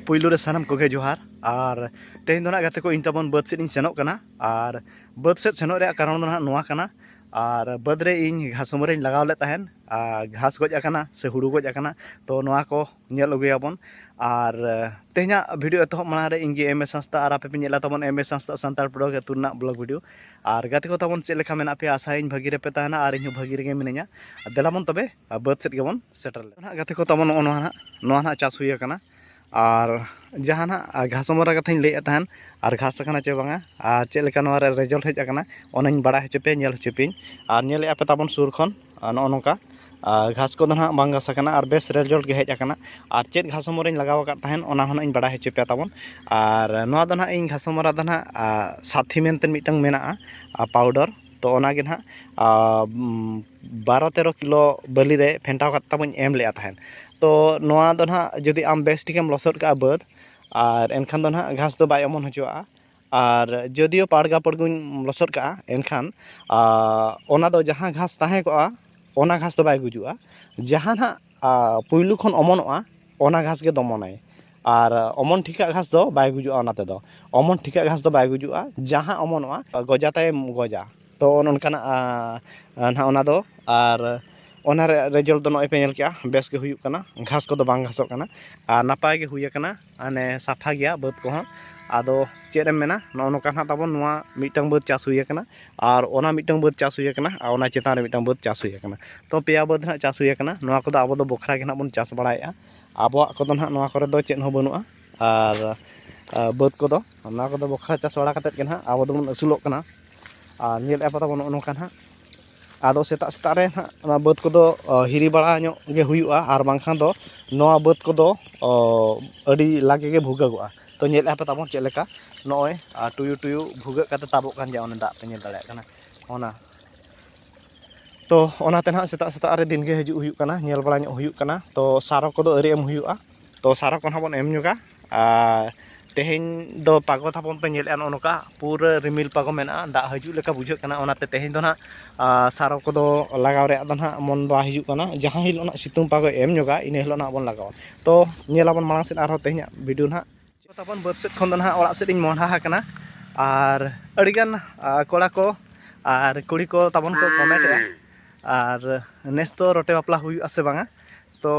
पुइलु रे सानाम कोगे जोहार और तेहेन दो ना गाते को इन तबन बद सेद इन सेनोग कना और बद सेद सेनोग रे कारण दो ना नोआ कना और बद रे इन घासमर रे लगाव ले तहन घास गज आकना से हुड़ू गज आकना तो नोआ को नेल अगुयाबन और तेहना वीडियो एतहब माना रे इन गे एम एस संस्था और आपे पे नेला तबन एम एस संस्था सानतार प्रोग तुरना ब्लॉग वीडियो और गाते को तबन चेक लेखा मेना पे आशा इन भागी रे पे तहना और इन भागी रे मिनैया देलाबन तबे बद सेद गेबन सेटर ले गाते को तबन नोआ ना चाष हुई आकना और जहाना घासमरा कथा लैया तहन और घास आकना चे बांगा और चेक लेका नोआ रे रिजल्ट हेज आकना ओनाኝ बड़ा हेचपे नेल हेचपेኝ और नेल आपे ताबन सुर खन नो नोका घास को ना बांग घास आकना और बेस रिजल्ट गे हेज आकना और चेक घासमरा लगाव का तहन ओना होना बड़ा हेचपे ताबन और नोआ दो ना इन घासमरा दो ना साथी मेनते मिटang मेना पाउडर तो ओना गे ना 12-13 किलो बलि रे फेंटाव का ताबन एम ले तहन तो नोआ दो ना जदि आम बेस टिकेम लसद का बद और एनखान दो ना घास दो बाय अमन हजोआ और जदियो पाड़गा पड़गुन लसद का एनखान ओना दो जहां घास ताहे को ओना घास दो बाय गुजुआ जहां ना पुइलु खन अमनोआ ओना घास के दमनाय और अमन ठिका घास दो बाय गुजुआ ओनाते दो अमन ठिका घास दो बाय गुजुआ जहां अमनोआ गजा ताय गजा तो ओनकाना ना ओना दो और ओना रिजल्ट दो नय पे नेल क्या बेस के हुयुक कना घास को दो बांग घासोक कना आ नापाय गे हुय कना आने साफा गया बद को ह आदो चेरम मेना नो नोका ना ताबन नोआ मिटang बद चाष हुय कना और ओना मिटang बद चाष हुय कना आ ओना चेतान रे मिटang बद चाष हुय कना तो पेया बद ना चाष हुय कना नोआ को दो आबो दो बखरा के ना बन चाष बड़ायआ आबो को दो ना नोआ करे दो चेन हो बनुआ और बद को दो ना को दो बखरा चाष बड़ा कतेत के ना आबो दो बन असुलोक कना और नेल एपा ताबन नोका ना आदो सेता सेता रे ना बद को दो हिरी बड़ा ᱧᱚᱜ गे हुयुआ और बांखान दो नोआ बद को दो अडी लागे गे भुगागोआ तो नेल एपा ताबन चेक लेका नय टुयु टुयु भुगा कते ताबोक कान जा ओने दा पे नेल दाड़े कना ओना तो ओनाते ना सेता सेता रे दिन गे हिजु हुयुक कना नेल बड़ा ᱧᱚᱜ हुयुक कना तो सारो को दो अरी एम हुयुआ तो सारो को हबन एम ᱧᱚᱜᱟ तेहेन दो पागो थापन पे नेल एन ओनका पूरा रिमिल पागो मेना दा हजू लेका बुझे कना ओनाते तेहेन दो ना सारो को दो लगाव रे दो ना मन बा हिजू कना जहां हिल ना सितुंग पागो एम ᱧᱚᱜᱟ इन हिल ना बन लगाव तो नेलाबन मांग से आरो तेहेन वीडियो ना ताबन बद सेट खन दो ना ओड़ा सेट इन मोंढा कना और अडिगान कोड़ा को और कुड़ी को ताबन को कमेंट और नेस तो रोटे बापला हुई आसे बांगा तो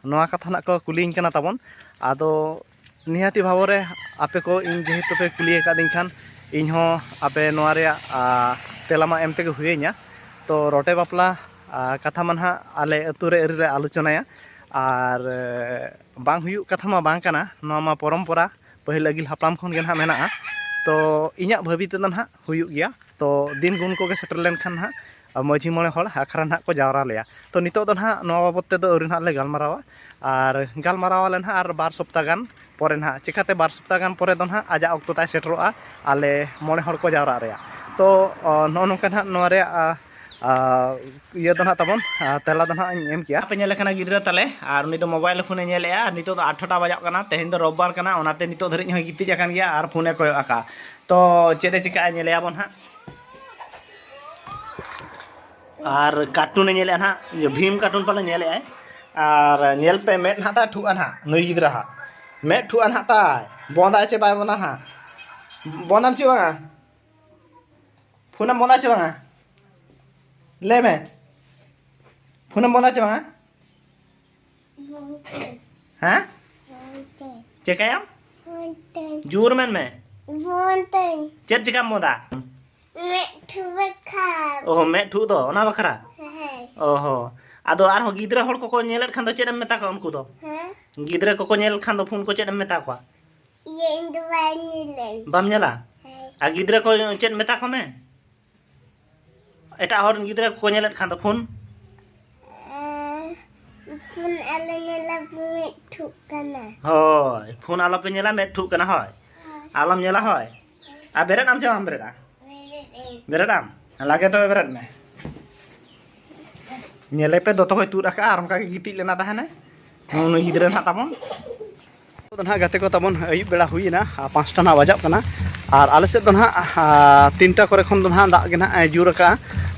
नोआ कथा ना को कुलिंग कना ताबन आदो निहाती भाव रे आपे को इन जेहेतु पे कुलिए का दिन खान इन हो आपे नोआ रे तेलामा एम तेगे हुएኛ तो रोटे बापला कथा मन हा आले अतु रे अरी रे आलोचनाया और बांग हुयु कथा मा बांग कना नोआ मा परम्परा पहिल अगिल हापलाम खन गे ना मेना तो इᱧᱟ भाबी ते ना हुयु गया तो दिन गुण को गे सेटर लेन खान हा माझी मणे हड़ आखरा ना को जावरा लेया तो नितो दो ना नोआ बाबत ते दो अरी ना ले गालमारावा और गालमारावा लेन हा और 2 सप्ताह गान परे ना चिकाते 2 सप्ताह गान परे दो ना आजा अक्तो ताय सेटरोआ आले मणे हड़ को जावरा रेया तो नो नोका ना नोआ रे ये दो ना तबन तेला दो ना एम किया पे नेले खाना गिद्रा ताले और उनी दो मोबाइल फोन नेलेया नितो दो 8टा बजाक कना तेहेन दो रविवार कना ओनाते नितो धरि होय गिति जाकान गया और फोने को आका तो चेदे चिका नेलेया बन हा और कार्टून नेले ना भीम कार्टून पाले नेले और नेल पे मेट हाता ठुआन हा नई गिद्रा हा मेट ठुआन हाता बोंदा चे बाय बोना हा बोनाम चे बांगा फोनम बोना चे बांगा ले में फोनम बोना चे बांगा हां चेकायम जोर में चेप चिकाम मोदा ओहो मे ठू दो ओना बखरा ओहो आदो आर हो गिद्रा हड़ को नेलत खान दो चेदम मेता को उनको दो गिद्रा को नेल खान दो फोन को चेदम मेता को ये इन दो बाम नेला आ गिद्रा को चेद मेता को में एटा हड़ गिद्रा को नेलत खान दो फोन आले नेला मे ठू कना होय फोन आलो पे नेला मे ठू कना होय आलम नेला होय आ बेरे नाम से हम बेरेडा बेरेडाम लागे तो बेरेड में नेले पे दोतो होय तुर आका आर उनका के गिति लेना ताहने नु गिद्रा ना ताबन तो ना गाते को ताबन अयुब बेड़ा हुईना 5टा ना बजाब कना और आले से दो ना 3टा करे खन दो ना दाग गे ना जुर का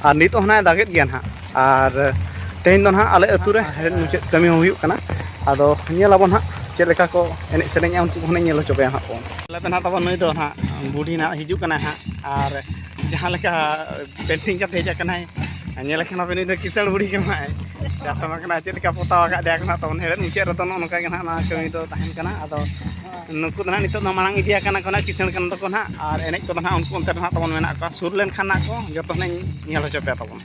और नितो ना दागेत गया ना और तेहेन दो ना आले अतु रे मुचाद कमी हुयुक कना आदो नेलाबन हा ᱪᱮᱫ ᱞᱮᱠᱟ ᱠᱚ ᱮᱱᱮᱡ ᱥᱮᱨᱮᱧᱟ ᱩᱱᱠᱩ ᱠᱚᱦᱚᱸ ᱧᱮᱞ ᱦᱚᱪᱚ ᱯᱮᱭᱟ ᱦᱟᱸᱜ ᱵᱚᱱ ᱛᱟᱦᱞᱮ ᱱᱟᱦᱟᱜ ᱛᱟᱵᱚᱱ ᱱᱩᱭ ᱫᱚ ᱱᱟᱦᱟᱜ ᱵᱩᱰᱷᱤ ᱱᱟᱦᱟᱜ ᱦᱤᱡᱩᱜ ᱠᱟᱱᱟᱭ ᱦᱟᱸᱜ ᱟᱨ ᱡᱟᱦᱟᱸ ᱞᱮᱠᱟ ᱯᱮᱱᱴᱤᱝ ᱠᱟᱛᱮ ᱦᱮᱡ ᱟᱠᱟᱱᱟᱭ ᱧᱮᱞ ᱠᱷᱟᱱ ᱱᱩᱭ ᱫᱚ ᱠᱤᱥᱟᱹᱬ ᱵᱩᱲᱦᱤ ᱠᱟᱱᱟᱭ ᱡᱟᱛᱚᱢ ᱠᱟᱱᱟ ᱪᱮᱫ ᱞᱮᱠᱟ ᱯᱚᱛᱟᱣ ᱟᱠᱟᱫᱮᱭᱟ ᱠᱟᱱᱟ ᱛᱟᱵᱚᱱ ᱦᱮᱲᱮᱫ ᱢᱩᱪᱟᱹᱫ ᱨᱮᱫᱚ ᱱᱚᱝᱠᱟ ᱜᱮ ᱱᱟᱦᱟᱜ ᱚᱱᱟ ᱠᱟᱹᱢᱤ ᱫᱚ ᱛᱟᱦᱮᱱ ᱠᱟᱱᱟ ᱟᱫᱚ ᱱᱩᱠᱩ ᱫᱚ ᱱᱟᱦᱟᱜ ᱱᱤᱛᱚᱜ ᱫᱚ ᱢᱟᱲᱟᱝ ᱤᱫᱤ ᱟᱠᱟᱱᱟ ᱠᱚ ᱱᱟᱦᱟᱜ ᱠᱤᱥᱟᱹᱬ ᱠᱟᱱ ᱫᱚᱠᱚ ᱱᱟᱦᱟᱜ ᱟᱨ ᱮᱱᱮᱡ ᱠᱚᱫᱚ ᱱᱟᱦᱟᱜ ᱩᱱᱠᱩ ᱚᱱᱛᱮ ᱱᱟᱦᱟᱜ ᱛᱟᱵᱚᱱ ᱢᱮᱱᱟᱜ ᱠᱚᱣᱟ ᱥᱩᱨ ᱞᱮᱱᱠᱷᱟᱱ ᱱᱟᱦᱟᱜ ᱠᱚ ᱡᱚᱛᱚ ᱦᱟᱸᱜ ᱤᱧ ᱧᱮᱞ ᱦᱚᱪᱚ ᱯᱮᱭᱟ ᱛᱟᱵᱚᱱ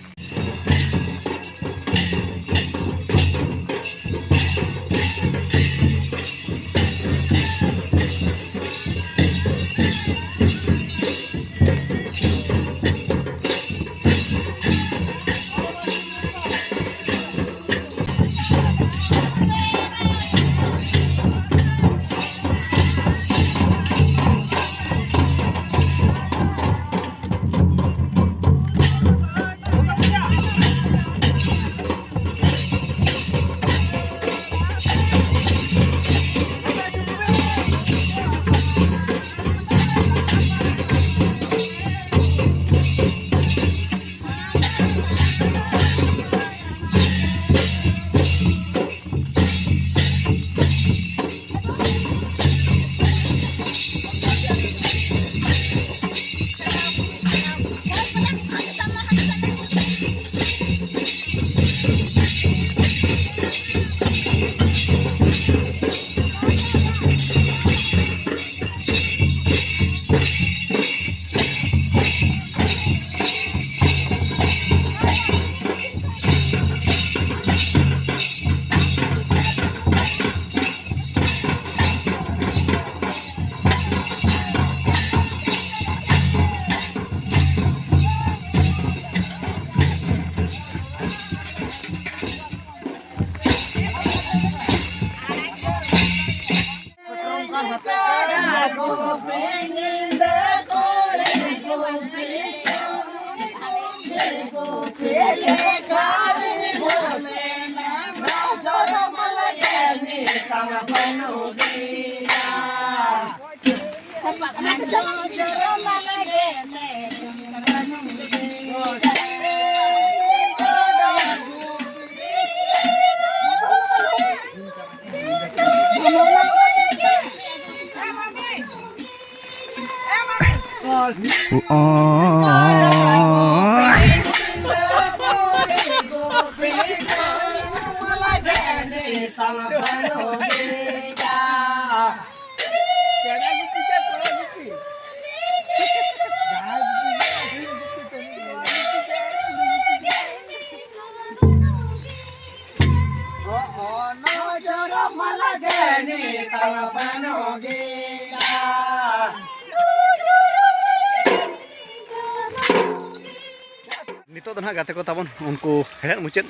नितो गाते को तबन उनको हेड़ मुचाद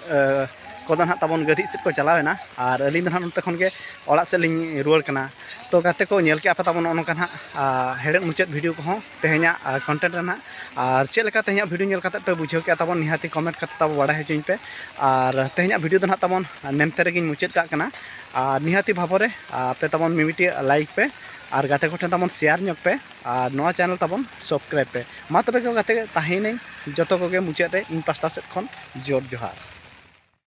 को तबन गधी सेट को चलावेना और अलिंग नते खन के ओड़ा से लिंग रुआर कना तो गाते को नेल के आपे तबन ओनका ना हेड़ मुचाद वीडियो को तेहेना कंटेंट रेना और चेक लेका तेहेना वीडियो नेल काते पे बुझाव के तबन निहाती कमेंट काते तब बाड़ा हचोኝ पे और तेहेना वीडियो दो ना तबन नेमते रेगिन मुचाद का कना और निहाती भावरे आपे तबन मिमिटी लाइक पे और गाते को तबन शेयर ñok पे और नवा चैनल तबन सब्सक्राइब पे मा तबे को गाते ताहेनै जतो को मुचाद रे इन पास्टा सेट खन जोर जोहार।